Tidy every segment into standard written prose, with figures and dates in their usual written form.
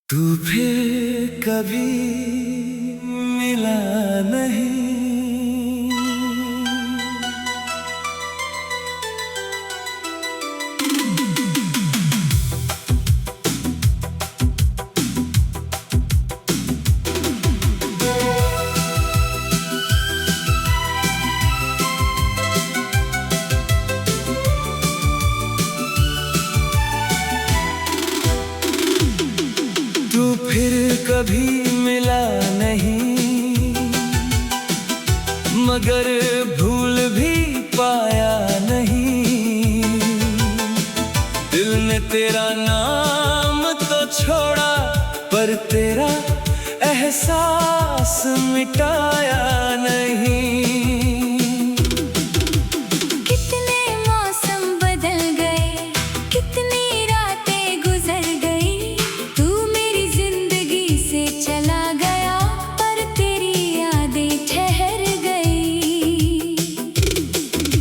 तू फिर कभी मिला नहीं। तू फिर कभी मिला नहीं, मगर भूल भी पाया नहीं। दिल ने तेरा नाम तो छोड़ा, पर तेरा एहसास मिटाया नहीं।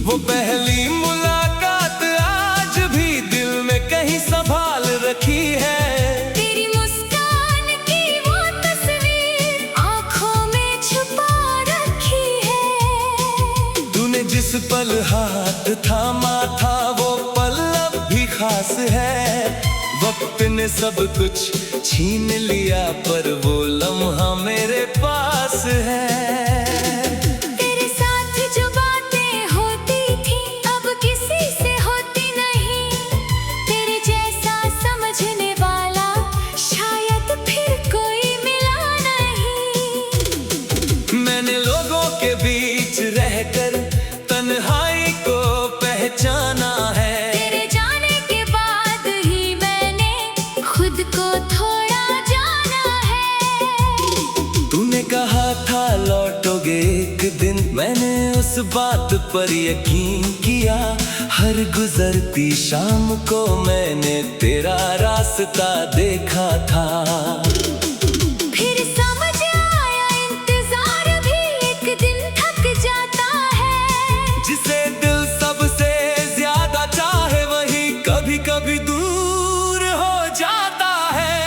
वो पहली मुलाकात आज भी दिल में कहीं संभाल रखी है। तेरी मुस्कान की वो तस्वीर आंखों में छुपा रखी है। तूने जिस पल हाथ थामा था वो पल अब भी खास है। वक्त ने सब कुछ छीन लिया, पर वो लम्हा मेरे पास है। मैंने लोगों के बीच रहकर तन्हाई को पहचाना है। तेरे जाने के बाद ही मैंने खुद को थोड़ा जाना है। तूने कहा था लौटोगे एक दिन, मैंने उस बात पर यकीन किया। हर गुजरती शाम को मैंने तेरा रास्ता देखा था। जिसे दिल सबसे ज्यादा चाहे वही कभी कभी दूर हो जाता है।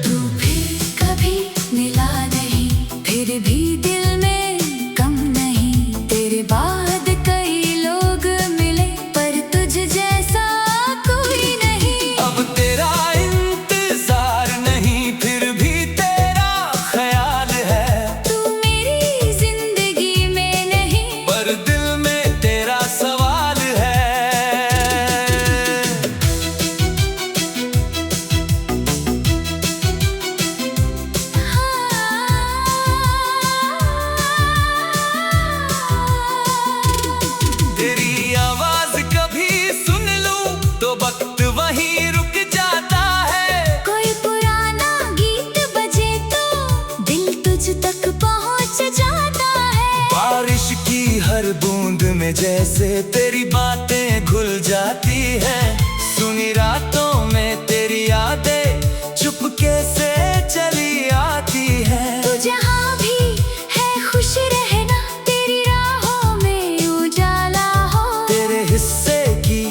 तू फिर कभी मिला नहीं, फिर भी दिल में गम नहीं। तेरे बाद कई लोग मिले, पर तुझ जैसा कोई नहीं। अब तेरा इंतजार नहीं, फिर भी तेरा ख्याल है। तू मेरी जिंदगी में नहीं, पर दिल में तेरा सवाल है। तेरी आवाज कभी सुन लूं तो वक्त वहीं रुक जाता है। कोई पुराना गीत बजे तो दिल तुझ तक पहुंच जाता है। बारिश की हर बूंद में जैसे तेरी बातें घुल जाती है। सुनी रातों में तेरी यादें चुपके से चली आती है। तू जहाँ भी है खुश रहना, तेरी राहों में उजाला हो। तेरे हिस्से की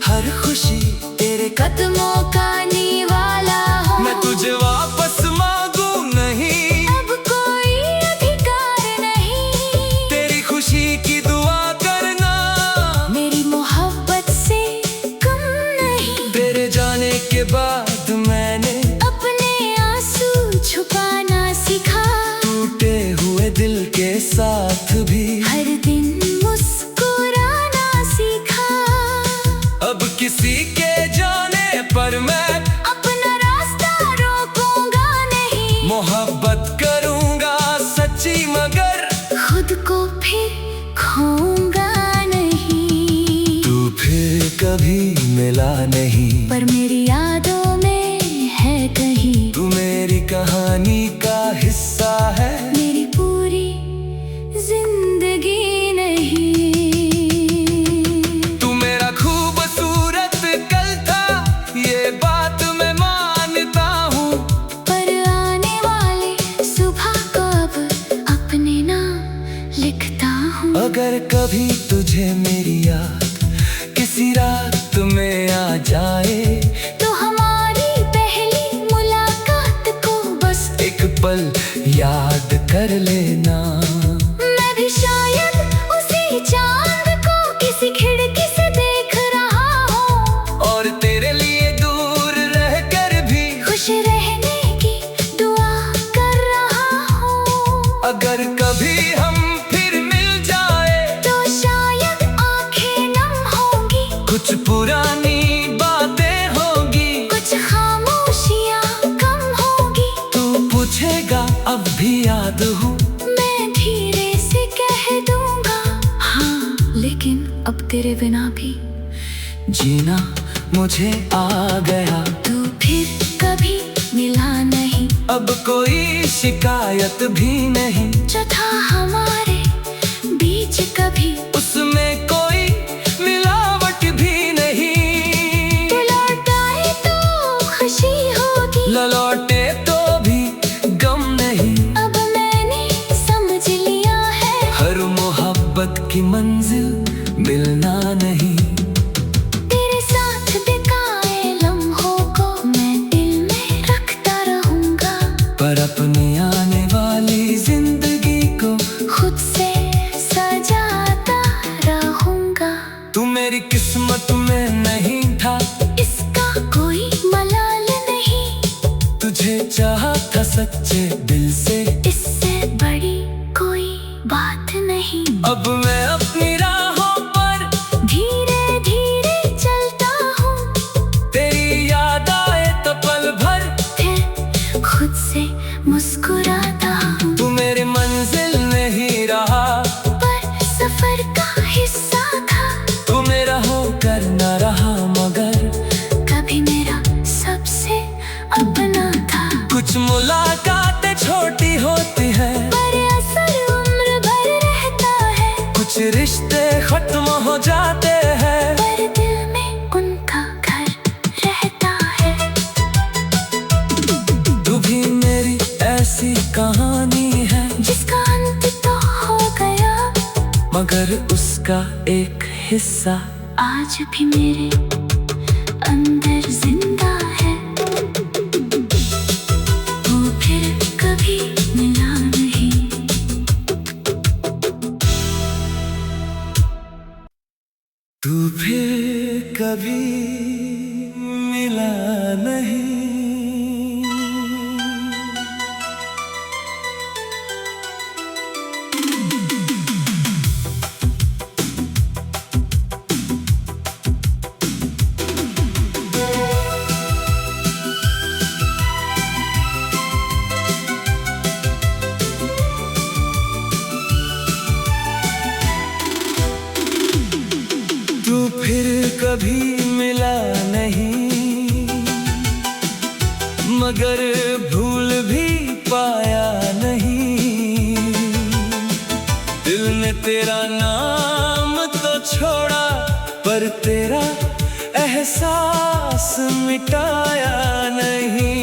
हर खुशी तेरे कदमों का निवाला हो। मैं तुझे वापस मांगू नहीं, अब कोई अधिकार नहीं। तेरी खुशी की दुआ करना, मेरी मोहब्बत से कम नहीं। तेरे जाने के बाद मैंने अपने आंसू छुपाना सीखा। टूटे हुए दिल के साथ भी हर दिन मुस्कुराना सीखा। अब किसी के जाने पर मैं अपना रास्ता रोकूंगा नहीं। मोहब्बत करूंगा सच्ची, मगर खुद को फिर खोऊंगा नहीं। तू फिर कभी मिला नहीं, पर मेरी यादों में है कहीं। तू मेरी कहानी का हिस्सा है। मेरी पूरी जिंदगी नहीं। तू मेरा खूबसूरत कल था, ये बात मैं मानता हूँ। पर आने वाले सुबह को अब अपने नाम लिखता हूँ। अगर कभी तुझे मेरी याद किसी रात में आ जाए तो तेरे बिना भी जीना मुझे आ गया। तू फिर कभी मिला नहीं, अब कोई शिकायत भी नहीं। जो था हमारे बीच कभी उसमें कोई मिलावट भी नहीं। तू लौट आए तो खुशी होगी, लौटे तो भी गम नहीं। अब मैंने समझ लिया है हर मोहब्बत की मंजिल मिलना नहीं। तेरे साथ बिताए लम्हों को मैं दिल में रखता रहूंगा, पर अपनी आने वाली जिंदगी को खुद से सजाता रहूंगा। तू मेरी किस्मत में नहीं था, इसका कोई मलाल नहीं। तुझे चाहा था सच्चे दिल से, इससे बड़ी कोई बात नहीं। अब मैं अपनी राहों पर धीरे धीरे चलता हूँ, तेरी याद आए तो पल भर फिर खुद से मुस्कुराता हूँ। तू मेरी मंजिल नहीं रहा, पर सफर का हिस्सा था। तू मेरा होकर न रहा, मगर कभी मेरा सबसे अपना था। कुछ मुलाकातें छोटी होती है, पर असर उम्र भर रहता है। कुछ रिश्ते खत्म हो जाते हैं, पर दिल में उनका घर रहता है। तू भी मेरी ऐसी कहानी है, जिसका अंत तो हो गया, मगर उसका एक हिस्सा आज भी मेरे अंदर जिंदा है। वो फिर कभी मिला नहीं, तू फिर कभी मिला नहीं। तू फिर कभी मिला नहीं, मगर भूल भी पाया नहीं। दिल ने तेरा नाम तो छोड़ा, पर तेरा एहसास मिटाया नहीं।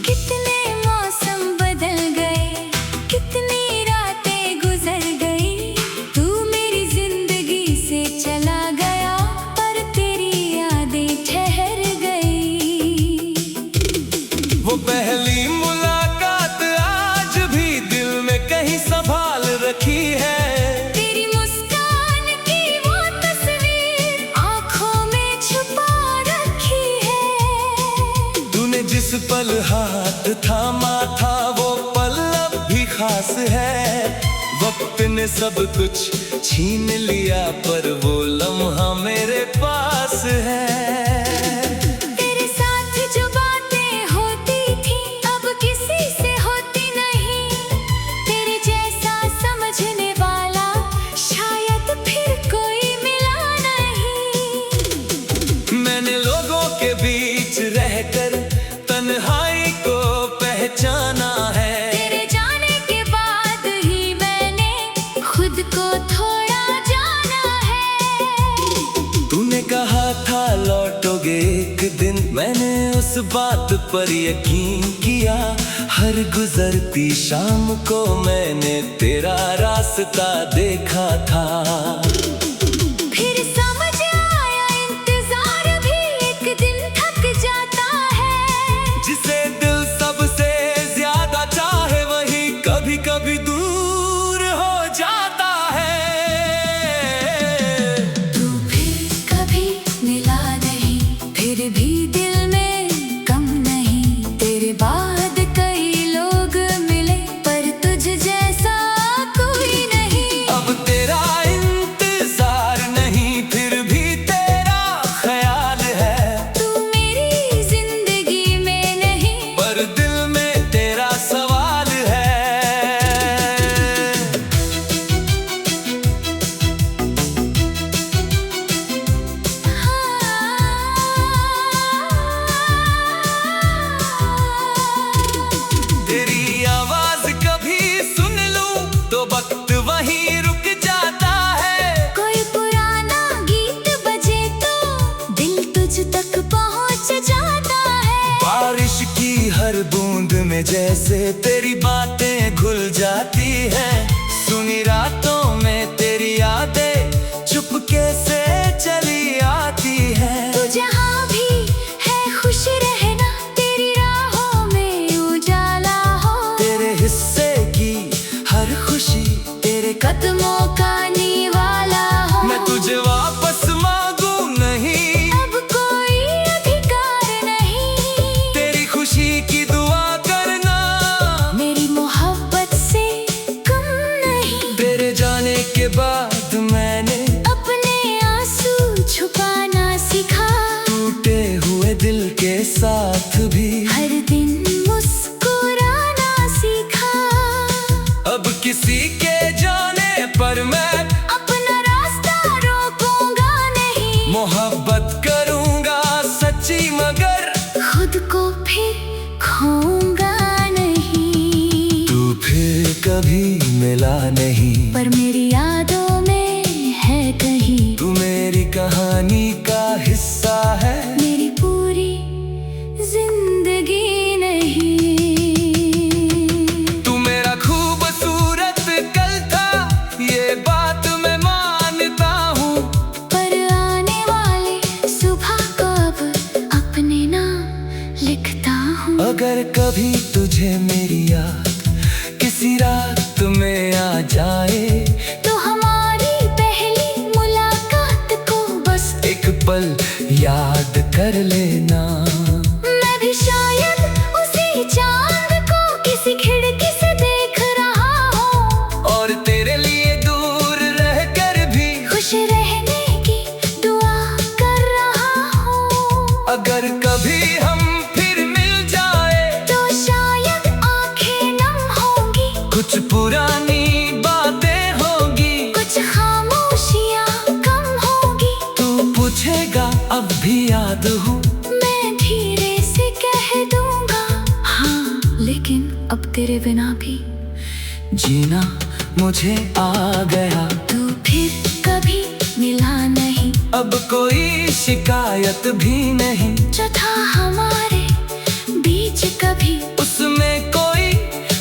कितने मौसम बदल गए, कितनी रातें गुजर गई। तू मेरी जिंदगी से चला गया, पर तेरी यादें ठहर गई। वो पहली मुलाकात आज भी दिल में कहीं संभाल रखी है। तेरी मुस्कान की वो तस्वीर आंखों में छुपा रखी है। तूने जिस पल हाथ थामा था, वो पल अब भी खास है। वक्त ने सब कुछ छीन लिया, पर वो लम्हा मेरे पास है। तेरे साथ जो बातें होती थी, अब किसी से होती नहीं। तेरे जैसा समझने वाला शायद फिर कोई मिला नहीं। मैंने लोगों के बीच रहकर तन्हाई को पहचाना है। तेरे जाने के बाद ही मैंने खुद को थोड़ा जाना है। तूने कहा था लौटोगे एक दिन, मैंने उस बात पर यकीन किया। हर गुजरती शाम को मैंने तेरा रास्ता देखा था। फिर समझ आया इंतजार भी एक दिन थक जाता है। जिसे दिल सबसे ज्यादा चाहे, वही कभी कभी दूर हो जाता है। तू फिर कभी मिला नहीं, फिर भी दिल में गम नहीं। तेरे बाद कई लोग मिले, पर तुझ जैसा कोई नहीं। अब तेरा इंतजार नहीं, फिर भी तेरा ख्याल है। तू मेरी जिंदगी में नहीं, पर दिल में तेरा सवाल है। तक पहुंच जाता है। बारिश की हर बूंद में जैसे तेरी बातें घुल जाती है। सुनी रातों में तेरी यादें चुपके से चली आती है। तू जहाँ भी है खुश रहना, तेरी राहों में उजाला हो। तेरे हिस्से की हर खुशी तेरे कदमों का निवाला हो। मैं तुझे वापस मांगू नहीं, अब कोई अधिकार नहीं। तेरी खुशी की दुआ करना, मेरी मोहब्बत से कम नहीं। तेरे जाने के बाद मैंने अपने आंसू छुपाना सीखा। टूटे हुए दिल के साथ भी हर दिन मुस्कुराना सीखा। अब किसी के जाने पर मैं अपना रास्ता रोकूंगा नहीं। मोहब्बत करूंगा सच्ची, मगर खुद को फिर खोऊंगा नहीं। तू फिर कभी मिला नहीं, पर मेरी यादों में है कहीं। तू मेरी कहानी का हिस्सा है, मेरी पूरी जिंदगी नहीं। तू मेरा खूबसूरत कल था, ये बात मैं मानता हूँ। पर आने वाली सुबह को अब अपने नाम लिखता हूँ। अगर कभी तुझे मेरी याद किसी रात में आ जाए, तो हमारी पहली मुलाकात को बस एक पल याद कर लेना। मैं भी शायद उसी चांद को किसी खिड़की से देख रहा हूँ। और तेरे लिए दूर रहकर भी खुश रहने की दुआ कर रहा हूँ। अगर कभी हम फिर मिल जाए, तो शायद आंखें नम होंगी। कुछ पुरानी बातें होगी, कुछ खामोशियाँ कम होगी। तू पूछेगा अब भी याद हूँ, मैं धीरे से कह दूंगा हाँ, लेकिन अब तेरे बिना भी जीना मुझे आ गया। तू फिर कभी मिला नहीं। अब कोई शिकायत भी नहीं, जो था हमारे बीच कभी उसमें कोई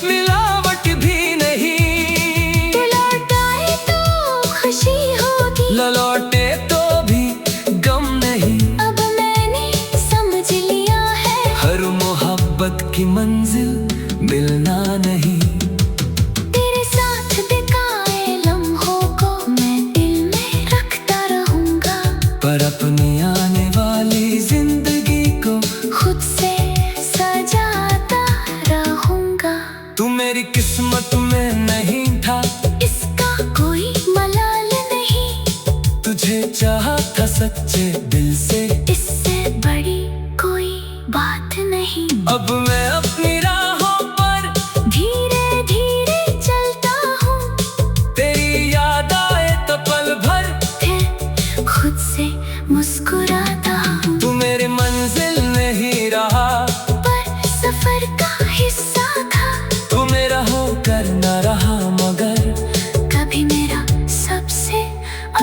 मिलावट भी नहीं। तू लौट आए तो खुशी होगी, लौटे तो भी गम नहीं। अब मैंने समझ लिया है। हर मोहब्बत की मंजिल मिलना नहीं, तेरे साथ बिताए लम्हों को मैं दिल में रखता रहूंगा। पर अपनी आने वाली जिंदगी को खुद से सजाता रहूंगा। तू मेरी किस्मत में नहीं था, इसका कोई मलाल नहीं। तुझे चाहा था सच्चे दिल से, इससे बड़ी कोई बात नहीं। अब मैं अपनी राहों पर धीरे धीरे चलता हूँ। तेरी याद आए तो पल भर फिर खुद से मुस्कुराता हूँ। तू मेरी मंजिल नहीं रहा, पर सफर का हिस्सा था। तू मेरा होकर न रहा, मगर कभी मेरा सबसे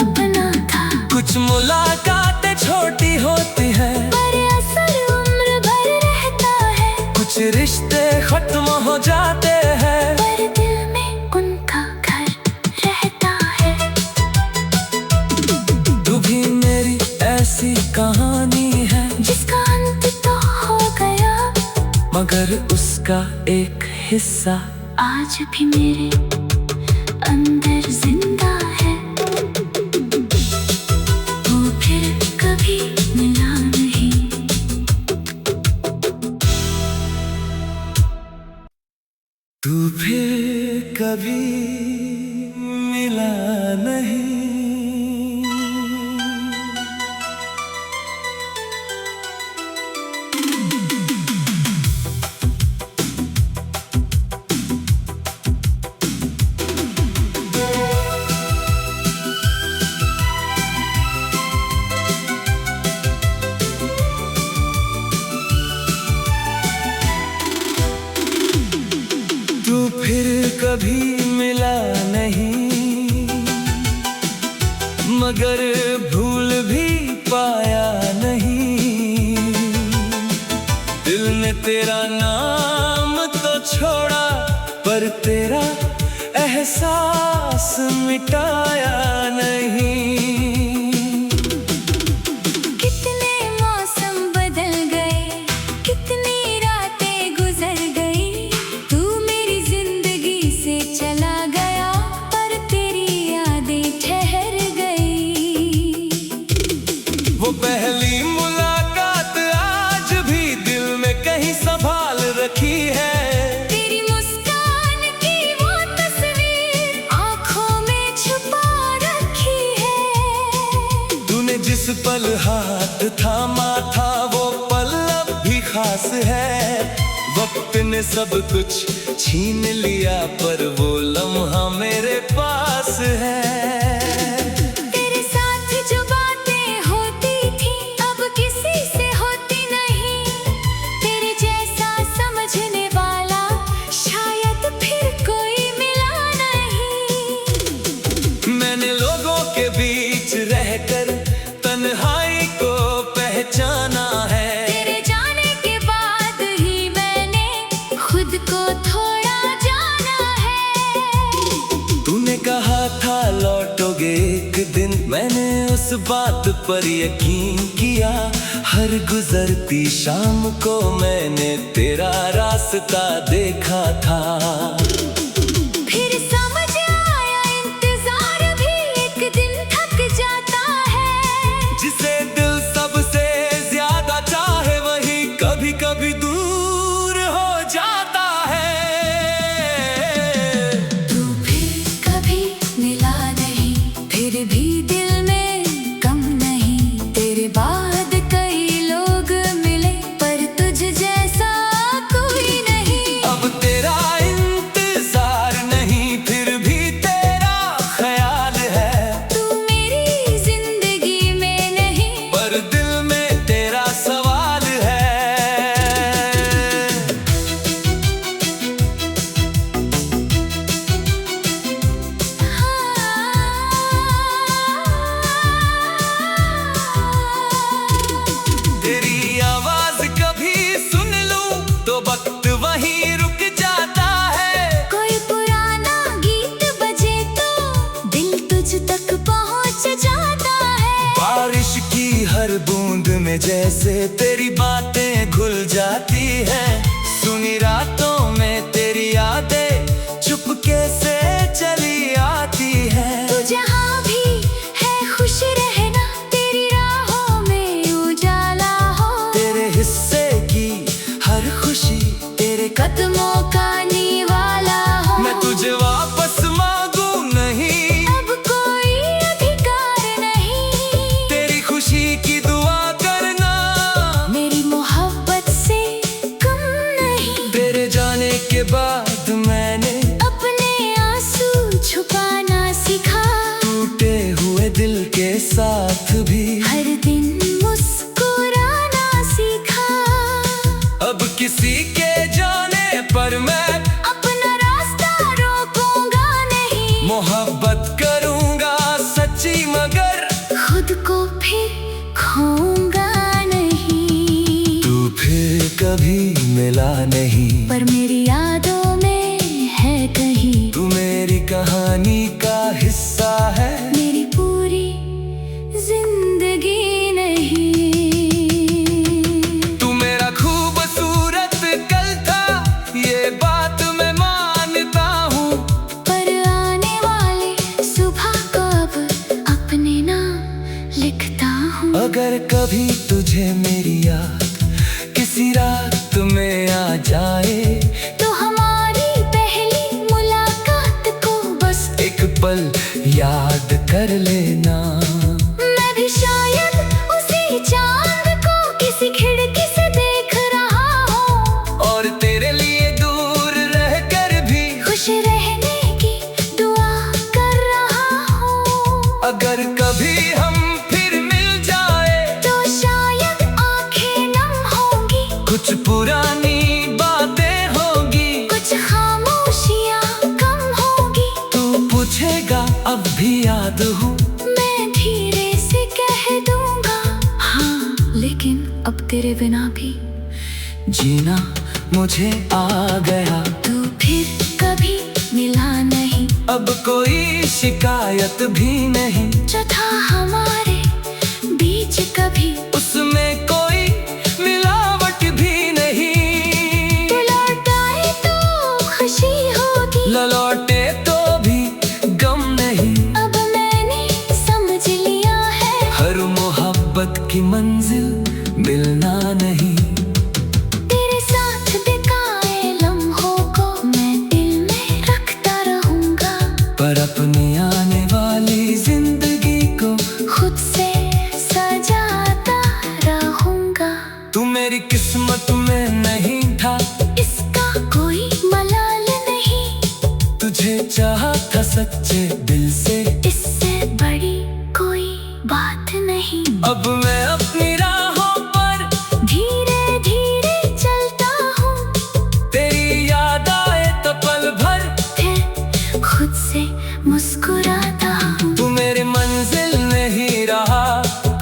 अपना था। कुछ मुलाकातें छोटी होती है, पर असर उम्र भर रहता है। कुछ रिश्ते खत्म हो जाते हैं, पर दिल में उनका घर रहता है। तू भी मेरी ऐसी कहानी है, जिसका अंत तो हो गया, मगर उसका एक हिस्सा आज भी मेरे अंदर जिंदा है। वो फिर कभी मिला नहीं। तू फिर कभी मिला नहीं। तू फिर कभी मिला नहीं, मगर भूल भी पाया नहीं। तूने तेरा नाम तो छोड़ा, पर तेरा एहसास मिटाया नहीं। कितने मौसम बदल गए, कितनी रातें गुजर गई, तू मेरी जिंदगी से चला गया, पर तेरी यादें ठहर गई। वो पहली मुलाकात आज भी दिल में कहीं संभाल रखी है। तेरी मुस्कान की वो तस्वीर आंखों में छुपा रखी है। तूने जिस पल हाथ थामा था वो पल अब भी खास है। वक्त ने सब कुछ छीन लिया, पर वो लम्हा मेरे पास है। तेरे साथ जो बातें होती थी अब किसी से होती नहीं। तेरे जैसा समझने वाला शायद फिर कोई मिला नहीं। मैंने लोगों के बीच रहकर तन्हाई को पहचाना है। तेरे जाने के बाद ही मैंने खुद को थोड़ा जाना है। तूने कहा था लौटोगे एक दिन, मैंने उस बात पर यकीन किया। हर गुजरती शाम को मैंने तेरा रास्ता देखा था। फिर समझ आया इंतजार भी एक दिन थक जाता है। जिसे दिल सबसे ज्यादा चाहे वही कभी कभी दूर हो जाता है। तू फिर कभी मिला नहीं, फिर भी दिल में कम नहीं। तेरे बाद कई लोग मिले, पर तुझ जैसा कोई नहीं। अब तेरा इंतजार नहीं, फिर भी तेरा ख्याल है। तू मेरी जिंदगी में नहीं, पर दिल में तेरा सवाल है। तेरी आवाज कभी सुन लूं तो वक्त वहीं रुक जाता है। कोई पुराना गीत बजे तो दिल तुझ तक पहुंच जाता है। बारिश की हर बूंद में जैसे तेरी बातें घुल जाती है। सुनी रातों में तेरी यादें चुपके से चली आती है। तू जहाँ भी है खुश रहना, तेरी राहों में उजाला हो। तेरे हिस्से की हर खुशी तेरे कदमों का निवाला हो। मैं तुझे वापस मांगू नहीं, अब कोई अधिकार नहीं। तेरी खुशी की दुआ करना, मेरी मोहब्बत से कम नहीं। तेरे जाने के बाद मैंने अपने आंसू छुपाना सीखा। टूटे हुए दिल के साथ भी हर दिन मुस्कुराना सीखा। अब किसी के जाने पर मैं अपना रास्ता रोकूंगा नहीं। मोहब्बत करूंगा सच्ची, मगर खुद को फिर खोऊंगा नहीं। तू फिर कभी मिला नहीं, पर मेरी यादों में है कहीं। तू मेरी कहानी का हिस्सा है। मेरी पूरी जिंदगी नहीं। तू मेरा खूबसूरत कल था, ये बात मैं मानता हूँ। पर आने वाले सुबह को अब अपने नाम लिखता हूँ। अगर कभी तुझे मेरी याद किसी रात में आ जाए, तो हमारी पहली मुलाकात को बस एक पल याद कर लेना। मैं भी शायद उसी चांद को किसी खिड़की से देख रहा हूँ। और तेरे लिए दूर रहकर भी खुश रहने की दुआ कर रहा हूँ। अगर कभी हम फिर मिल जाए तो शायद आंखें नम होंगी। कुछ पुरानी बातें होगी, कुछ खामोशियाँ कम होगी। तू पूछेगा अब भी याद हूँ। मैं धीरे से कह दूंगा हाँ, लेकिन अब तेरे बिना भी जीना मुझे आ गया। तू फिर कभी मिला नहीं, अब कोई शिकायत भी नहीं। जो था हमारे बीच कभी, उसमें कोई मिलावट भी नहीं। तू लौट आए तो खुशी होगी, लौटे तो भी गम नहीं। अब मैंने समझ लिया है, हर मोहब्बत की मंजिल मिलना नहीं। तेरे साथ बिताए लम्हों को मैं दिल में रखता रहूंगा, पर अपनी आने वाली जिंदगी को खुद से सजाता रहूंगा। तू मेरी किस्मत में नहीं था, इसका कोई मलाल नहीं, तुझे चाहा था सच्चे दिल से। इससे बड़ी कोई बात नहीं। अब मैं अपनी राहों पर धीरे धीरे चलता हूँ, तेरी याद आए तो पल भर फिर खुद से मुस्कुराता हूँ। तू मेरी मंजिल नहीं रहा,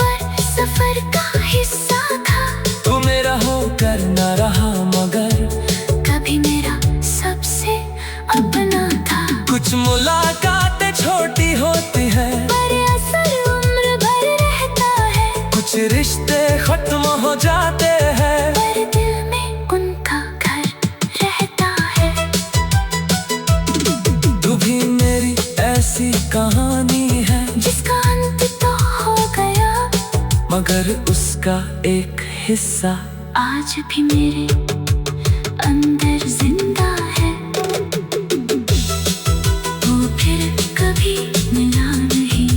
पर सफर का हिस्सा था, तू मेरा होकर न रहा, मगर कभी मेरा सबसे अपना था। कुछ मुलाकातें छोटी होती हैं, पर असर उम्र भर रहता है, कुछ रिश्ते खत्म हो जाते हैं, पर दिल में उनका घर रहता है। तू भी मेरी ऐसी कहानी है, जिसका अंत तो हो गया, मगर उसका एक हिस्सा आज भी मेरे अंदर जिंदा है। वो फिर कभी मिला नहीं,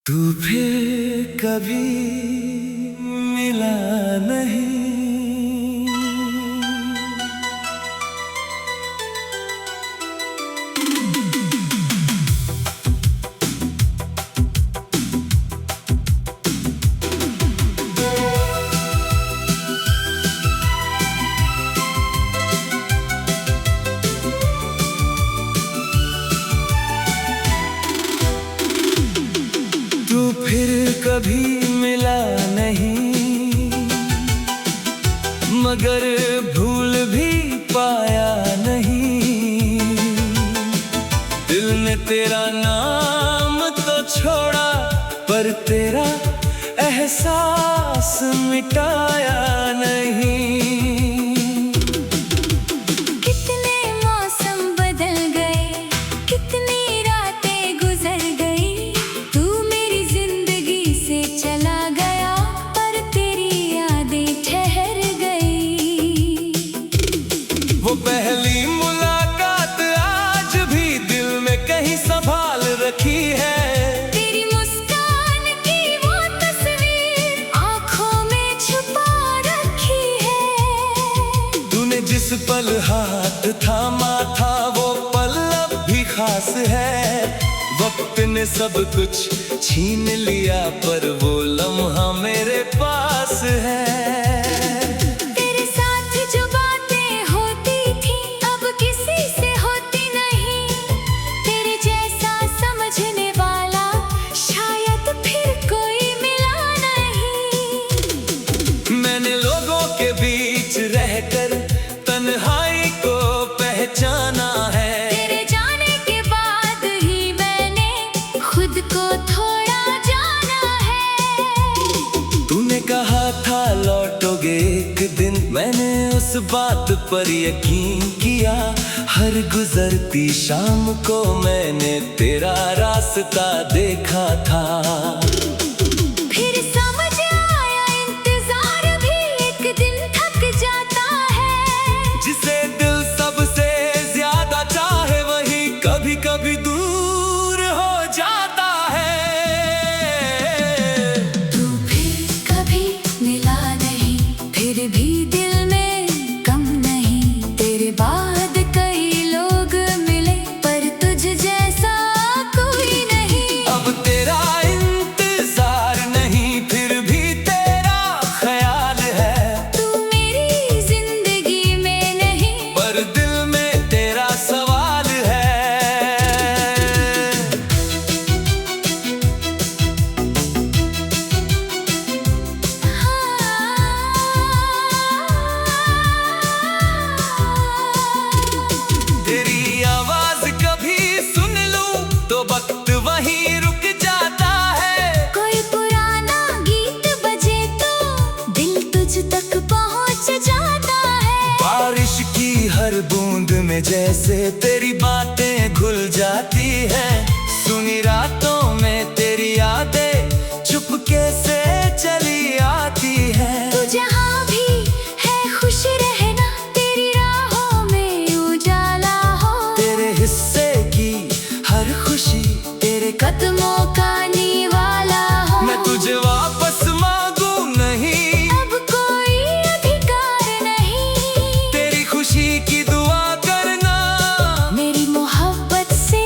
तू फिर कभी मिला नहीं। तू फिर कभी मिला नहीं, मगर भूल भी पाया नहीं। दिल ने तेरा नाम तो छोड़ा, पर तेरा एहसास मिटाया नहीं। कितने मौसम बदल गए, कितनी रातें गुजर गई, तू मेरी जिंदगी से चला गया, पर तेरी यादें ठहर गई। वो पहली मुलाकात आज भी दिल में कहीं संभाल रखी है। तेरी मुस्कान की वो तस्वीर आँखों में छुपा रखी है। तूने जिस पल हाथ थामा था, वो पल अब भी खास है। वक्त ने सब कुछ छीन लिया, पर वो लम्हा मेरे पास है। तेरे साथ जो बातें होती थी, अब किसी से होती नहीं। तेरे जैसा समझने वाला शायद फिर कोई मिला नहीं। मैंने लोगों के बीच रहकर तन्हाई को पहचाना है। तेरे जाने के बाद ही मैंने खुद को थोड़ा जाना है। तूने कहा था लौटोगे एक दिन, मैंने उस बात पर यकीन किया। हर गुजरती शाम को मैंने तेरा रास्ता देखा था। फिर समझ आया इंतजार भी एक दिन थक जाता है। जिसे दिल सबसे ज्यादा चाहे, वही कभी कभी दूर हो जाता है। तू फिर कभी मिला नहीं, फिर भी दिल में गम नहीं। तेरे बाद कई लोग मिले, पर तुझ जैसा कोई नहीं। अब तेरा इंतजार में जैसे तेरी बातें घुल जाती है। सुनी रातों में तेरी यादें चुपके से चली आती है। तू जहाँ भी है खुश रहना, तेरी राहों में उजाला हो। तेरे हिस्से की हर खुशी तेरे कदमों का निवाला हो। मैं तुझे वापस मांगू नहीं, अब कोई अधिकार नहीं। तेरी खुशी की दुआ करना, मेरी मोहब्बत से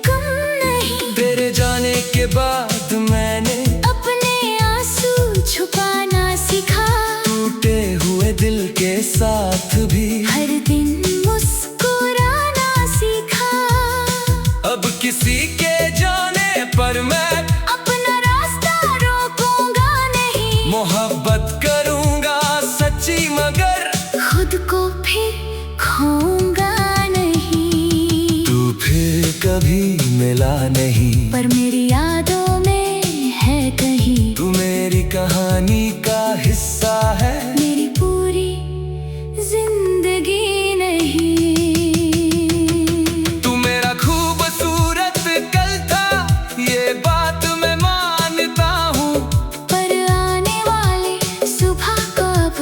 कम नहीं। तेरे जाने के बाद मैंने अपने आंसू छुपाना सीखा। टूटे हुए दिल के साथ भी हर दिन मुस्कुराना सीखा। अब किसी के जाने पर मैं अपना रास्ता रोकूंगा नहीं। मोहब्बत करूंगा सच्ची, मगर खुद को फिर खोऊंगा नहीं। तू फिर कभी मिला नहीं, पर मेरी यादों में है कहीं। तू मेरी कहानी का हिस्सा है, मेरी पूरी जिंदगी नहीं। तू मेरा खूबसूरत कल था, ये बात मैं मानता हूँ। पर आने वाली सुबह को अब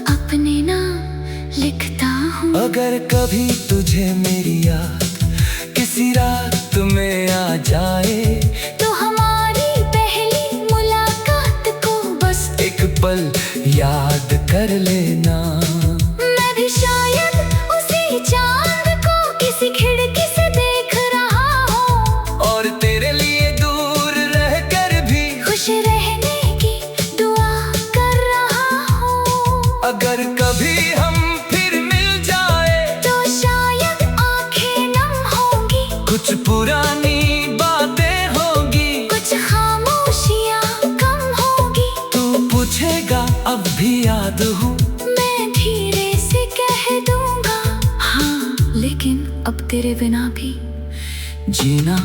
अपने नाम लिखता हूँ। अगर कभी तुझे मेरी याद किसी रात में आ जाए, तो हमारी पहली मुलाकात को बस एक पल याद कर लेना। मैं भी शायद उसी चांद को किसी खिड़की से देख रहा हूँ। और तेरे लिए दूर रहकर भी खुश रहने की दुआ कर रहा हूँ। अगर कभी हम फिर मिल जाए, तो शायद आंखें नम होंगी। कुछ पुरानी बातें होगी, कुछ खामोशियाँ कम होगी। तू पूछेगा अब भी याद हूँ, मैं धीरे से कह दूंगा हाँ, लेकिन अब तेरे बिना भी जीना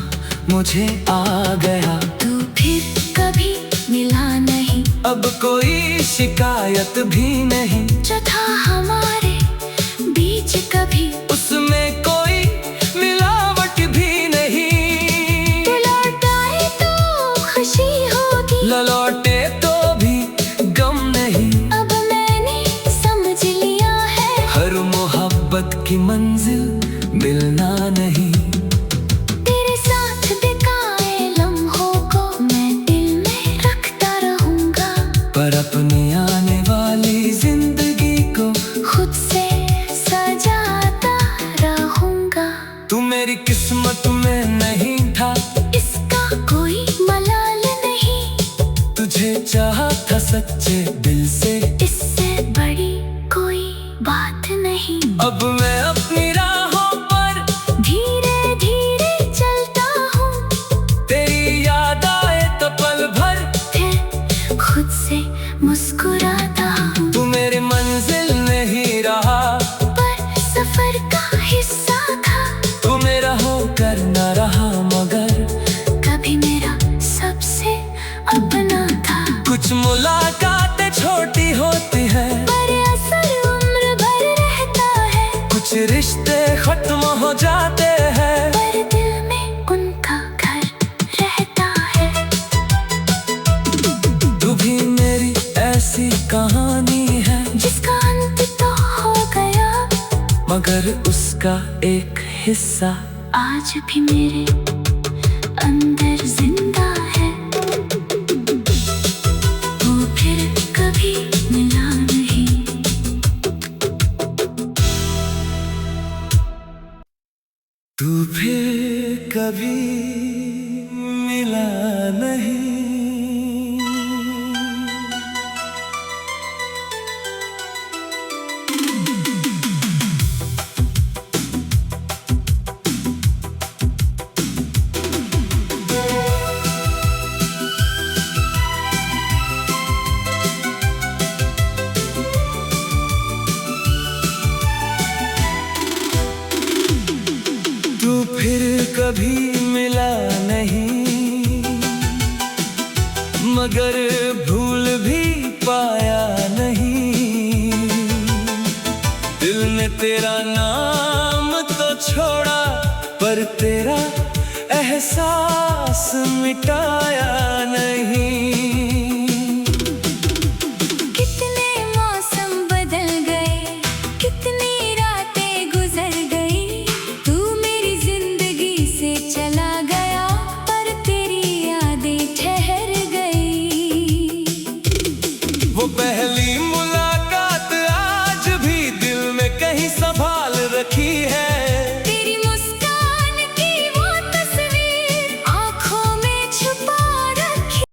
मुझे आ गया। तू फिर कभी मिला नहीं। अब कोई शिकायत भी नहीं, जो था हमारे बीच कभी उसमें कोई मिलावट भी नहीं। तू लौट आए तो खुशी होगी, लौटे तो भी गम नहीं। अब मैंने समझ लिया है। हर मोहब्बत की मंजिल मिलना नहीं, तेरे साथ बिताए लम्हों को मैं दिल में रखता रहूंगा। पर अपनी आने वाली जिंदगी को खुद से सजाता रहूंगा। तू मेरी किस्मत में नहीं था, इसका कोई मलाल नहीं। तुझे चाहा था सच्चे दिल से, इससे बड़ी कोई बात नहीं। अब मैं अपनी राहों पर धीरे धीरे चलता हूँ। तेरी याद आए तो पल भर फिर खुद से मुस्कुराता हूँ। तू मेरी मंजिल नहीं रहा, पर सफर का हिस्सा था। तू मेरा होकर न रहा, मगर कभी मेरा सबसे अपना था। कुछ मुलाकातें छोटी होती है, पर असर उम्र भर रहता है। कुछ रिश्ते खत्म हो जाते हैं, पर दिल में उनका घर रहता है। तू भी मेरी ऐसी कहानी है, जिसका अंत तो हो गया, मगर उसका एक हिस्सा आज भी मेरे अंदर जिंदा है। वो फिर कभी मिला नहीं। तू फिर कभी मिला नहीं। तू फिर कभी मिला नहीं, मगर भूल भी पाया नहीं। दिल में तेरा नाम तो मिटाया